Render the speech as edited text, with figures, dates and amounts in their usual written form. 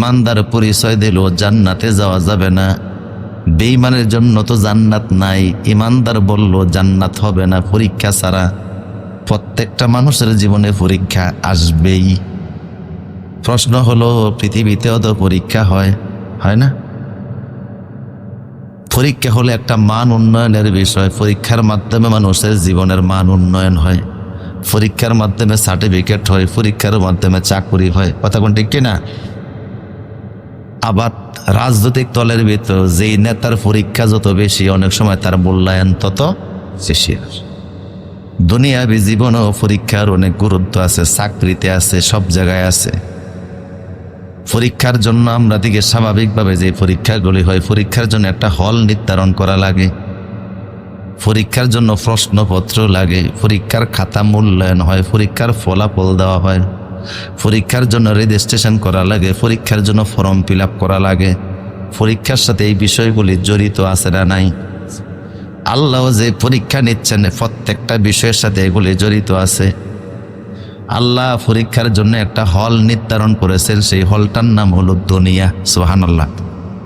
ইমানদার পরিচয় দিল জান্নাতে যাওয়া যাবে না, বেঈমানের জন্য তো জান্নাত নাই। ইমানদার বলল জান্নাত হবে না পরীক্ষা ছাড়া। প্রত্যেকটা মানুষের জীবনে পরীক্ষা আসবেই। প্রশ্ন হলো পৃথিবীতেও তো পরীক্ষা হয়, হয় না? পরীক্ষা হলো একটা মান উন্নয়নের বিষয়। পরীক্ষার মাধ্যমে মানুষের জীবনের মান উন্নয়ন হয়, পরীক্ষার মাধ্যমে সার্টিফিকেট হয়, পরীক্ষার মাধ্যমে চাকরি হয়। কথা কোন ঠিক কিনা? আবার রাজনৈতিক দলের ভিতর যেই নেতার পরীক্ষা যত বেশি, অনেক সময় তার মূল্যায়ন তত বেশি। দুনিয়াবী জীবনেও পরীক্ষার অনেক গুরুত্ব আছে, চাকরিতে আছে, সব জায়গায় আছে। পরীক্ষার জন্য আমরা দিকে স্বাভাবিকভাবে যে পরীক্ষাগুলি হয়, পরীক্ষার জন্য একটা হল নির্ধারণ করা লাগে, পরীক্ষার জন্য প্রশ্নপত্র লাগে, পরীক্ষার খাতা মূল্যায়ন হয়, পরীক্ষার ফলাফল দেওয়া হয়, পরীক্ষার জন্য রেজিস্ট্রেশন করা লাগে, পরীক্ষার জন্য ফর্ম ফিল আপ করা লাগে। পরীক্ষার সাথে এই বিষয়গুলি জড়িত আছে না নাই? আল্লাহ যে পরীক্ষা নিচ্ছেন প্রত্যেকটা বিষয়ের সাথে এগুলি জড়িত আছে। আল্লাহ পরীক্ষার জন্য একটা হল নির্ধারণ করেছেন, সেই হলটার নাম হলো দুনিয়া। সুবহানাল্লাহ।